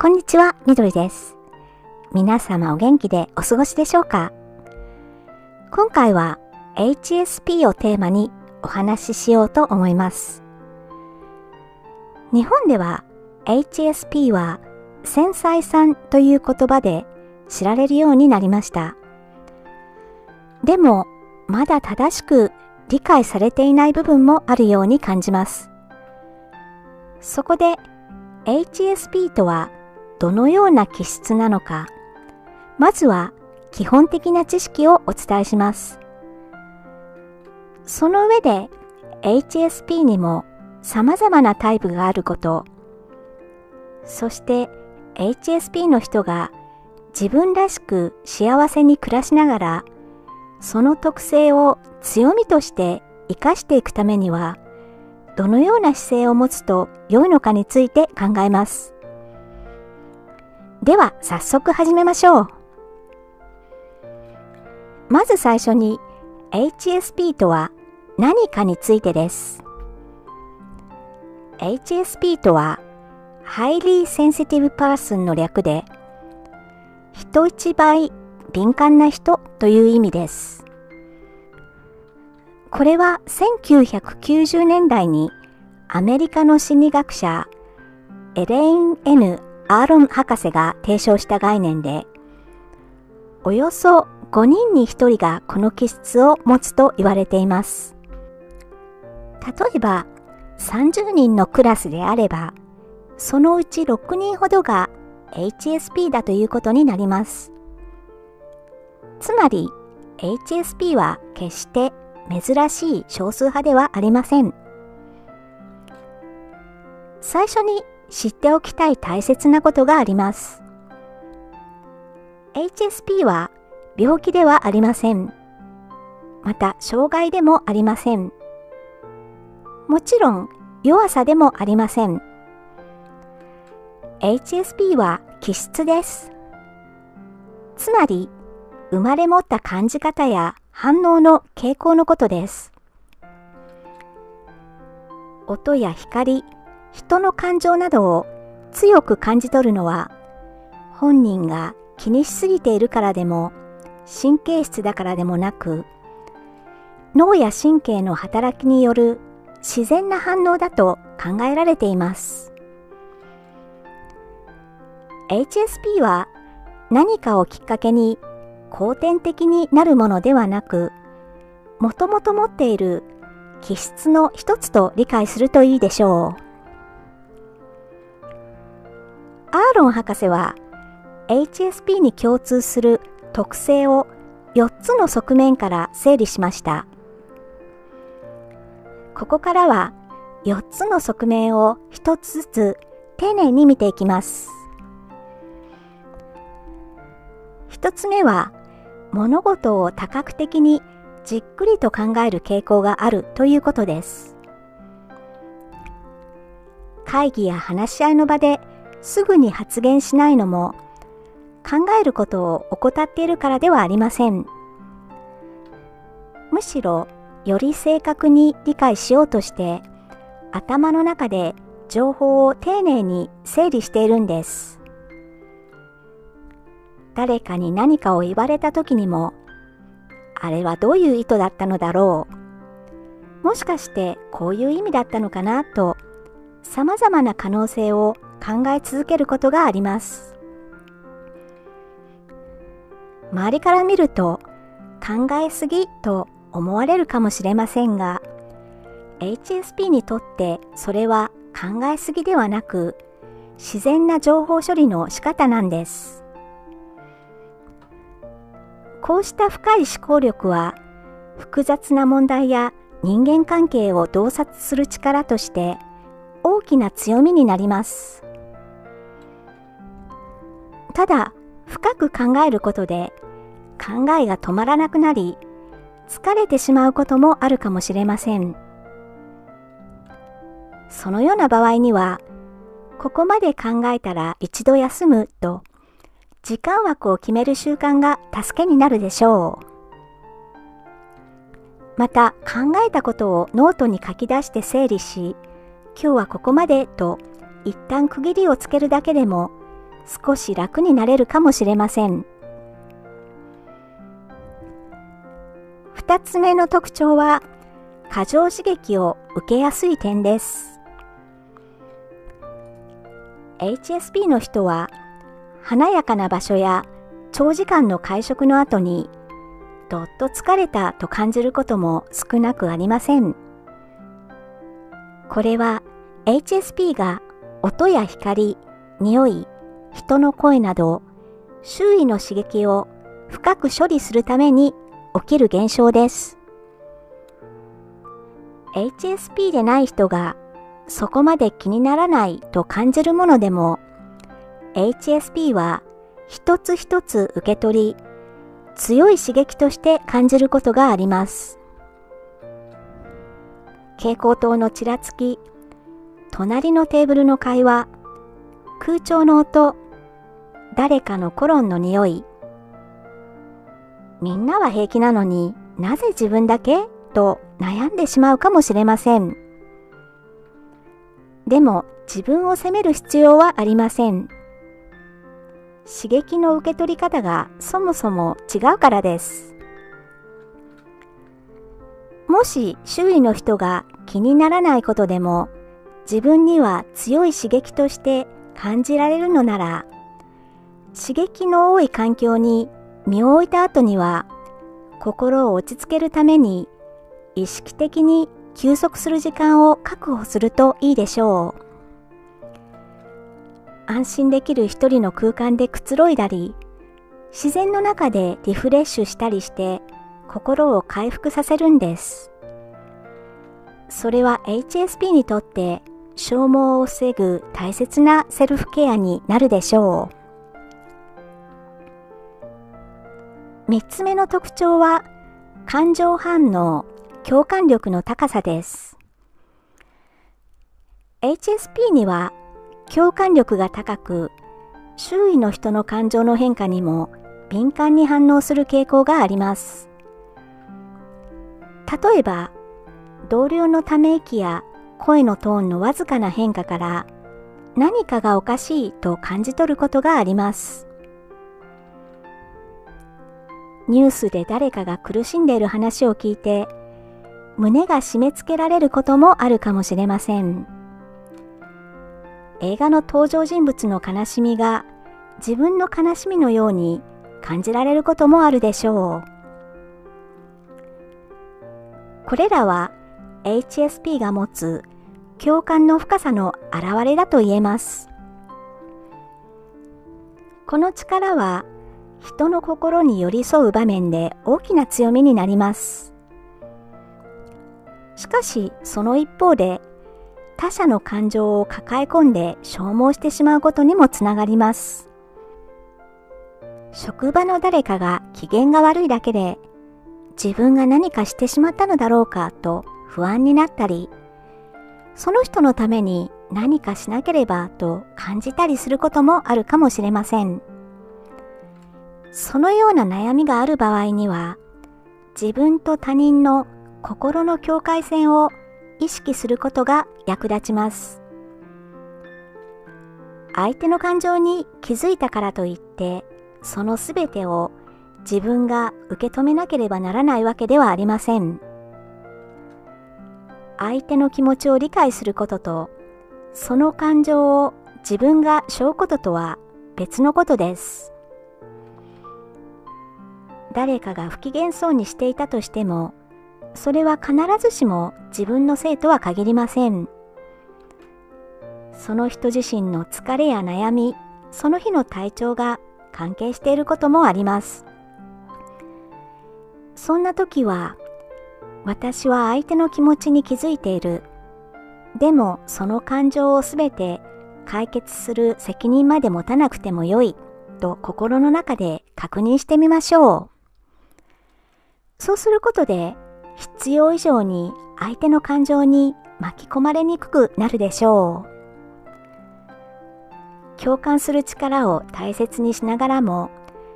こんにちは、みどりです。皆様お元気でお過ごしでしょうか？今回は HSP をテーマにお話ししようと思います。日本では HSP は繊細さんという言葉で知られるようになりました。でも、まだ正しく理解されていない部分もあるように感じます。そこで HSP とはどのような気質なのか、まずは基本的な知識をお伝えします。その上で HSP にも様々なタイプがあること、そして HSP の人が自分らしく幸せに暮らしながら、その特性を強みとして生かしていくためには、どのような姿勢を持つと良いのかについて考えます。では早速始めましょう。まず最初に HSP とは何かについてです。HSP とは Highly Sensitive Person の略で、人一倍敏感な人という意味です。これは1990年代にアメリカの心理学者エレイン・ N ・アーロン博士が提唱した概念で、およそ5人に1人がこの気質を持つと言われています。例えば30人のクラスであれば、そのうち6人ほどが HSP だということになります。つまり HSP は決して珍しい少数派ではありません。最初に知っておきたい大切なことがあります。HSP は病気ではありません。また障害でもありません。もちろん弱さでもありません。HSP は気質です。つまり生まれ持った感じ方や反応の傾向のことです。音や光、人の感情などを強く感じ取るのは、本人が気にしすぎているからでも、神経質だからでもなく、脳や神経の働きによる自然な反応だと考えられています。HSP は何かをきっかけに後天的になるものではなく、もともと持っている気質の一つと理解するといいでしょう。アーロン博士は HSP に共通する特性を4つの側面から整理しました。ここからは4つの側面を1つずつ丁寧に見ていきます。1つ目は、物事を多角的にじっくりと考える傾向があるということです。会議や話し合いの場ですぐに発言しないのも、考えることを怠っているからではありません。むしろ、より正確に理解しようとして、頭の中で情報を丁寧に整理しているんです。誰かに何かを言われた時にも、あれはどういう意図だったのだろう。もしかしてこういう意味だったのかなと、様々な可能性を考え続けることがあります。周りから見ると考えすぎと思われるかもしれませんが、HSP にとってそれは考えすぎではなく、自然な情報処理の仕方なんです。こうした深い思考力は、複雑な問題や人間関係を洞察する力として大きな強みになります。ただ、深く考えることで考えが止まらなくなり、疲れてしまうこともあるかもしれません。そのような場合には、ここまで考えたら一度休むと、時間枠を決める習慣が助けになるでしょう。また、考えたことをノートに書き出して整理し、今日はここまでと一旦区切りをつけるだけでも、少し楽になれるかもしれません。2つ目の特徴は、過剰刺激を受けやすい点です。HSP の人は、華やかな場所や長時間の会食の後に、どっと疲れたと感じることも少なくありません。これは HSP が音や光、匂い、人の声など周囲の刺激を深く処理するために起きる現象です。HSP でない人がそこまで気にならないと感じるものでも HSP は一つ一つ受け取り強い刺激として感じることがあります。蛍光灯のちらつき、隣のテーブルの会話、空調の音、誰かのコロンの匂い。みんなは平気なのになぜ自分だけと悩んでしまうかもしれません。でも自分を責める必要はありません。刺激の受け取り方がそもそも違うからです。もし周囲の人が気にならないことでも自分には強い刺激として感じられるのなら、刺激の多い環境に身を置いた後には心を落ち着けるために意識的に休息する時間を確保するといいでしょう。安心できる一人の空間でくつろいだり、自然の中でリフレッシュしたりして心を回復させるんです。それは HSP にとって消耗を防ぐ大切なセルフケアになるでしょう。3つ目の特徴は感情反応、共感力の高さです。HSP には共感力が高く、周囲の人の感情の変化にも敏感に反応する傾向があります。例えば、同僚のため息や声のトーンのわずかな変化から何かがおかしいと感じ取ることがあります。ニュースで誰かが苦しんでいる話を聞いて、胸が締め付けられることもあるかもしれません。映画の登場人物の悲しみが自分の悲しみのように感じられることもあるでしょう。これらは HSP が持つ共感の深さの表れだと言えます。この力は人の心に寄り添う場面で大きな強みになります。しかしその一方で他者の感情を抱え込んで消耗してしまうことにもつながります。職場の誰かが機嫌が悪いだけで自分が何かしてしまったのだろうかと不安になったり、その人のために何かしなければと感じたりすることもあるかもしれません。そのような悩みがある場合には、自分と他人の心の境界線を意識することが役立ちます。相手の感情に気づいたからといって、そのすべてを自分が受け止めなければならないわけではありません。相手の気持ちを理解することと、その感情を自分が背負うこととは別のことです。誰かが不機嫌そうにしていたとしても、それは必ずしも自分のせいとは限りません。その人自身の疲れや悩み、その日の体調が関係していることもあります。そんな時は、私は相手の気持ちに気づいている。でもその感情をすべて解決する責任まで持たなくてもよいと心の中で確認してみましょう。そうすることで必要以上に相手の感情に巻き込まれにくくなるでしょう。共感する力を大切にしながらも、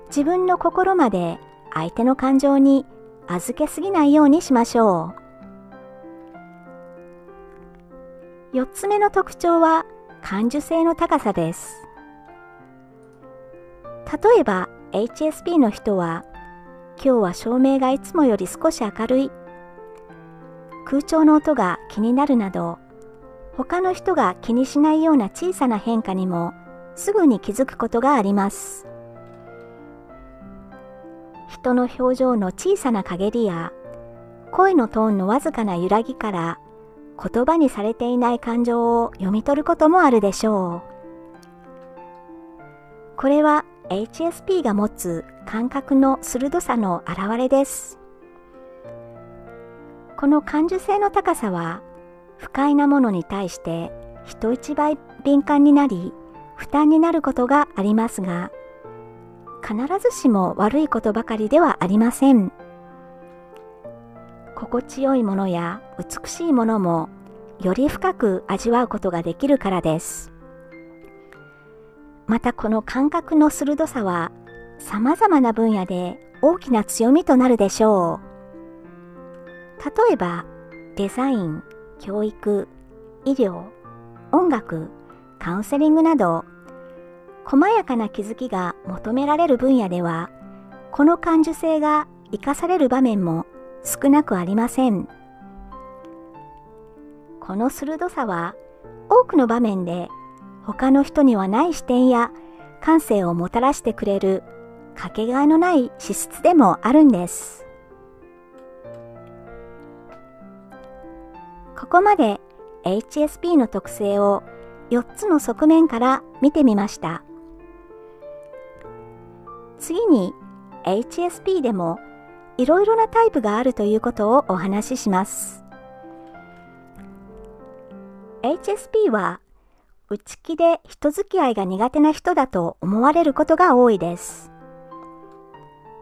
自分の心まで相手の感情に預けすぎないようにしましょう。4つ目の特徴は感受性の高さです。例えば HSP の人は、今日は照明がいつもより少し明るい、空調の音が気になるなど、他の人が気にしないような小さな変化にもすぐに気づくことがあります。人の表情の小さな陰りや、声のトーンのわずかな揺らぎから言葉にされていない感情を読み取ることもあるでしょう。これは HSP が持つ感覚の鋭さの表れです。この感受性の高さは、不快なものに対して人一倍敏感になり、負担になることがありますが、必ずしも悪いことばかりではありません。心地よいものや美しいものもより深く味わうことができるからです。またこの感覚の鋭さは様々な分野で大きな強みとなるでしょう。例えばデザイン、教育、医療、音楽、カウンセリングなど細やかな気づきが求められる分野では、この感受性が生かされる場面も少なくありません。この鋭さは多くの場面で他の人にはない視点や感性をもたらしてくれるかけがえのない資質でもあるんです。ここまで HSP の特性を4つの側面から見てみました。次に HSP でもいろいろなタイプがあるということをお話しします。HSP は内気で人付き合いが苦手な人だと思われることが多いです。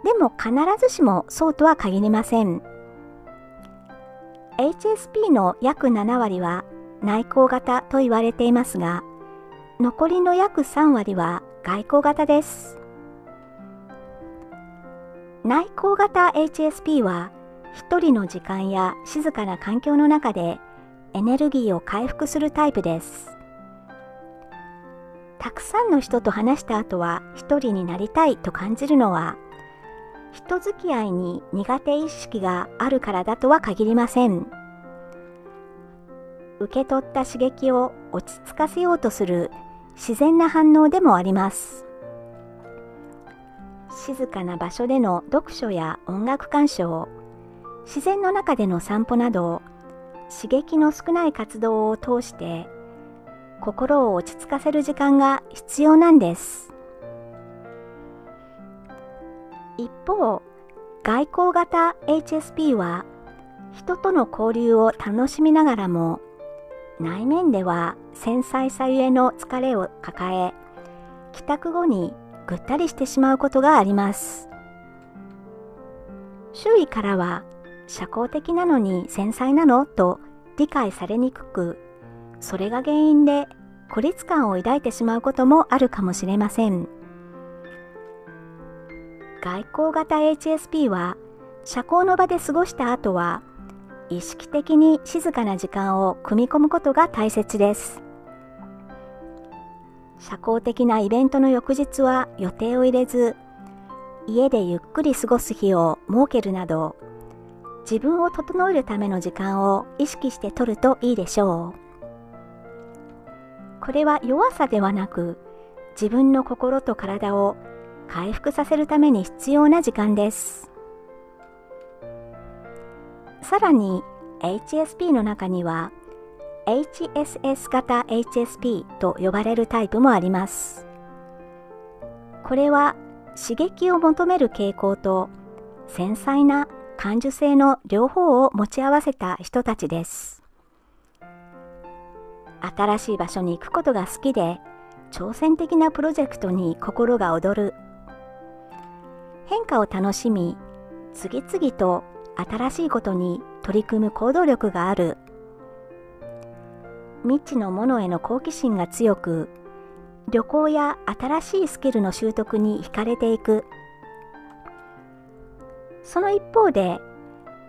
でも必ずしもそうとは限りません。HSP の約7割は内向型と言われていますが、残りの約3割は外向型です。内向型 HSP は一人の時間や静かな環境の中でエネルギーを回復するタイプです。たくさんの人と話した後は一人になりたいと感じるのは、人付き合いに苦手意識があるからだとは限りません。受け取った刺激を落ち着かせようとする自然な反応でもあります。静かな場所での読書や音楽鑑賞、自然の中での散歩など、刺激の少ない活動を通して心を落ち着かせる時間が必要なんです。一方、外向型 HSP は人との交流を楽しみながらも、内面では繊細さゆえの疲れを抱え、帰宅後にぐったりしてしまうことがあります。周囲からは社交的なのに繊細なのと理解されにくく、それが原因で孤立感を抱いてしまうこともあるかもしれません。外向型 HSP は社交の場で過ごした後は意識的に静かな時間を組み込むことが大切です。社交的なイベントの翌日は予定を入れず、家でゆっくり過ごす日を設けるなど、自分を整えるための時間を意識して取るといいでしょう。これは弱さではなく、自分の心と体を回復させるために必要な時間です。さらに HSP の中には HSS 型 HSP と呼ばれるタイプもあります。これは刺激を求める傾向と繊細な感受性の両方を持ち合わせた人たちです。新しい場所に行くことが好きで、挑戦的なプロジェクトに心が躍る。変化を楽しみ、次々と新しいことに取り組む行動力がある。未知のものへの好奇心が強く、旅行や新しいスキルの習得に惹かれていく。その一方で、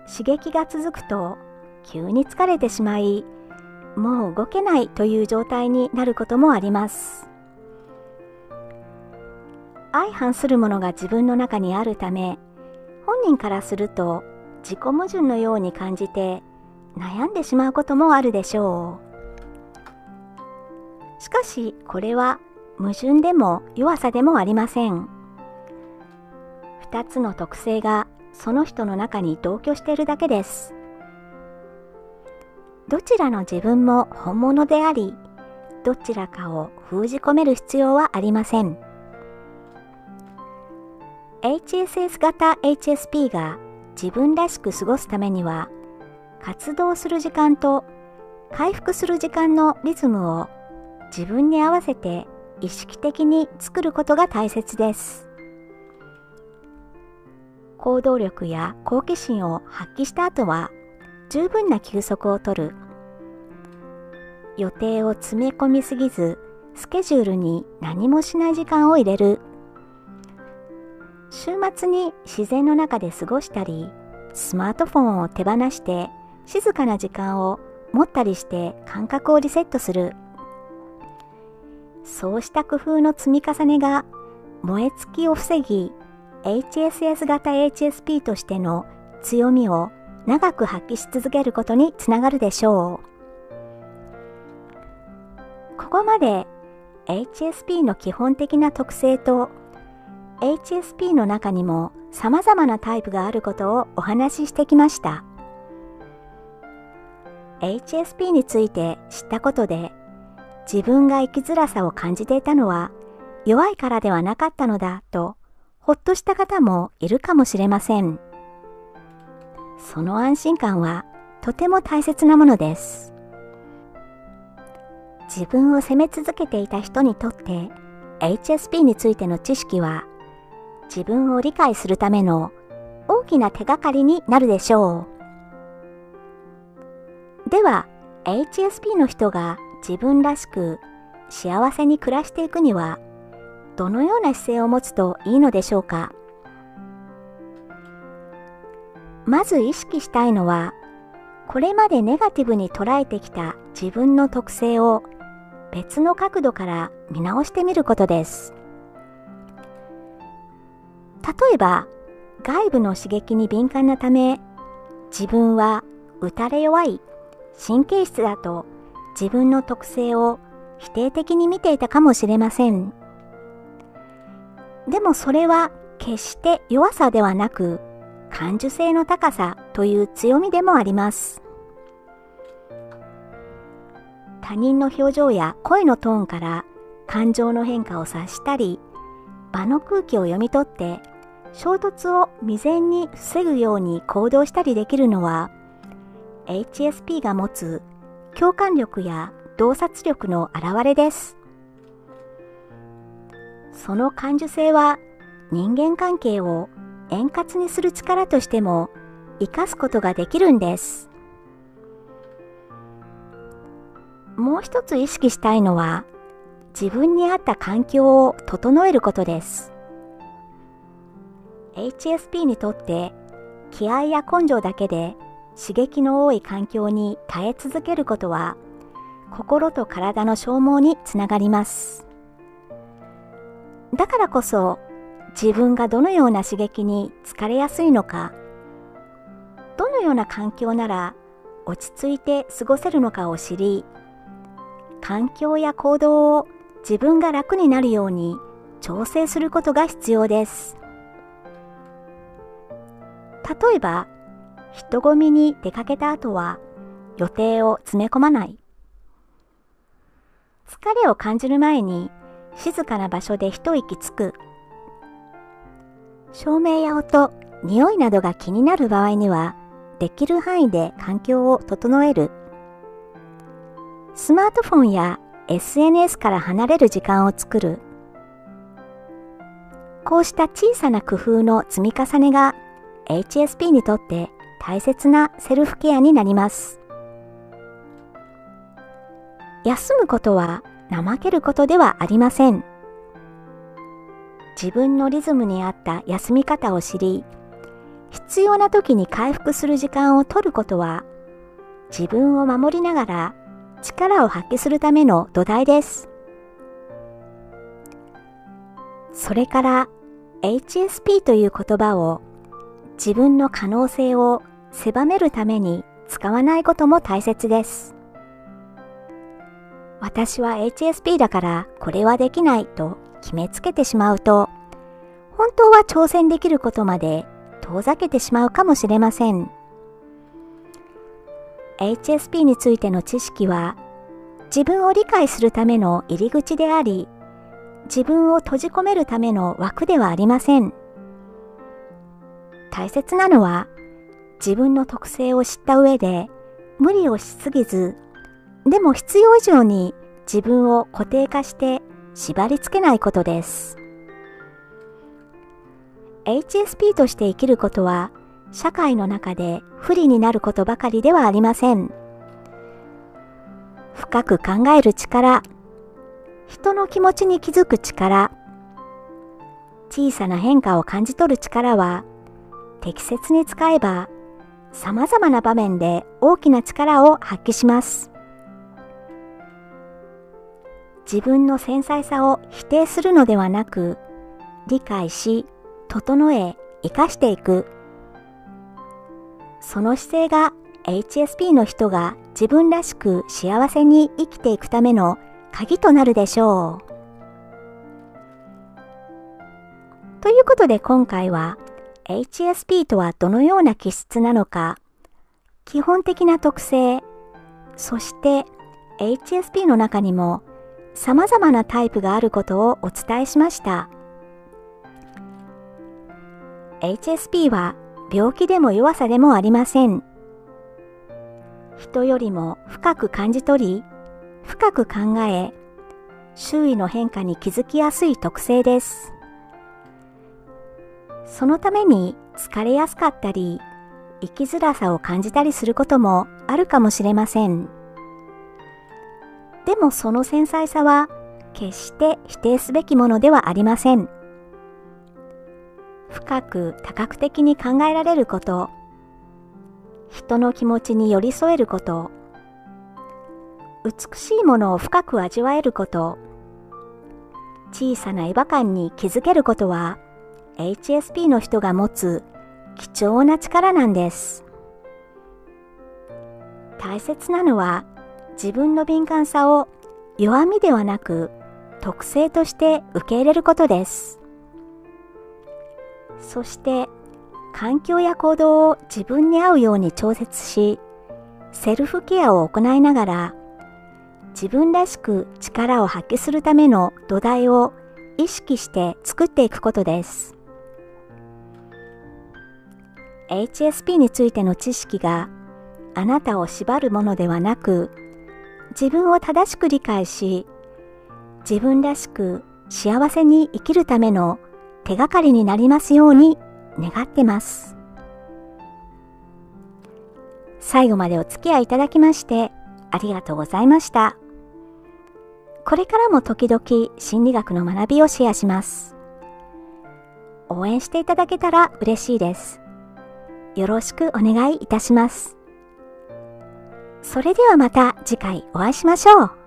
刺激が続くと急に疲れてしまい、もう動けないという状態になることもあります。相反するものが自分の中にあるため、本人からすると自己矛盾のように感じて悩んでしまうこともあるでしょう。しかしこれは矛盾でも弱さでもありません。2つの特性がその人の中に同居しているだけです。どちらの自分も本物であり、どちらかを封じ込める必要はありません。HSS 型 HSP が自分らしく過ごすためには、活動する時間と回復する時間のリズムを自分に合わせて意識的に作ることが大切です。行動力や好奇心を発揮した後は十分な休息をとる。予定を詰め込みすぎず、スケジュールに何もしない時間を入れる。週末に自然の中で過ごしたり、スマートフォンを手放して静かな時間を持ったりして感覚をリセットする。そうした工夫の積み重ねが燃え尽きを防ぎ、HSS 型 HSP としての強みを長く発揮し続けることにつながるでしょう。ここまで HSP の基本的な特性と HSP の中にも様々なタイプがあることをお話ししてきました。HSP について知ったことで、自分が生きづらさを感じていたのは弱いからではなかったのだとほっとした方もいるかもしれません。その安心感はとても大切なものです。自分を責め続けていた人にとって HSP についての知識は自分を理解するための大きな手がかりになるでしょう。では HSP の人が自分らしく幸せに暮らしていくにはどのような姿勢を持つといいのでしょうか。まず意識したいのは、これまでネガティブに捉えてきた自分の特性を別の角度から見直してみることです。例えば、外部の刺激に敏感なため、自分は打たれ弱い、神経質だと自分の特性を否定的に見ていたかもしれません。でもそれは決して弱さではなく、感受性の高さという強みでもあります。他人の表情や声のトーンから感情の変化を察したり、場の空気を読み取って衝突を未然に防ぐように行動したりできるのは、HSP が持つ共感力や洞察力の表れです。その感受性は人間関係を円滑にする力としても生かすことができるんです。もう一つ意識したいのは、自分に合った環境を整えることです。HSP にとって気合や根性だけで刺激の多い環境に耐え続けることは心と体の消耗につながります。だからこそ自分がどのような刺激に疲れやすいのか、どのような環境なら落ち着いて過ごせるのかを知り、環境や行動を自分が楽になるように調整することが必要です。例えば、人混みに出かけた後は予定を詰め込まない。疲れを感じる前に静かな場所で一息つく。照明や音、匂いなどが気になる場合には、できる範囲で環境を整える。スマートフォンや SNS から離れる時間を作る。こうした小さな工夫の積み重ねが HSP にとって大切なセルフケアになります。休むことは怠けることではありません。自分のリズムに合った休み方を知り、必要な時に回復する時間を取ることは、自分を守りながら力を発揮するための土台です。それから HSP という言葉を自分の可能性を狭めるために使わないことも大切です。私は HSP だからこれはできないと決めつけてしまうと、本当は挑戦できることまで遠ざけてしまうかもしれません。HSP についての知識は自分を理解するための入り口であり、自分を閉じ込めるための枠ではありません。大切なのは自分の特性を知った上で無理をしすぎず、でも必要以上に自分を固定化して縛り付けないことです。HSP として生きることは社会の中で不利になることばかりではありません。深く考える力、人の気持ちに気づく力、小さな変化を感じ取る力は適切に使えば様々な場面で大きな力を発揮します。自分の繊細さを否定するのではなく、理解し、整え、生かしていく。その姿勢が HSP の人が自分らしく幸せに生きていくための鍵となるでしょう。ということで今回は HSP とはどのような気質なのか、基本的な特性、そして HSP の中にも様々なタイプがあることをお伝えしました。HSP は病気でも弱さでもありません。人よりも深く感じ取り、深く考え、周囲の変化に気づきやすい特性です。そのために疲れやすかったり、生きづらさを感じたりすることもあるかもしれません。でもその繊細さは決して否定すべきものではありません。深く多角的に考えられること、人の気持ちに寄り添えること、美しいものを深く味わえること、小さな違和感に気づけることは HSP の人が持つ貴重な力なんです。大切なのは自分の敏感さを弱みではなく特性として受け入れることです。そして環境や行動を自分に合うように調節し、セルフケアを行いながら自分らしく力を発揮するための土台を意識して作っていくことです。HSP についての知識があなたを縛るものではなく、自分を正しく理解し、自分らしく幸せに生きるための手がかりになりますように願ってます。最後までお付き合いいただきましてありがとうございました。これからも時々心理学の学びをシェアします。応援していただけたら嬉しいです。よろしくお願いいたします。それではまた次回お会いしましょう。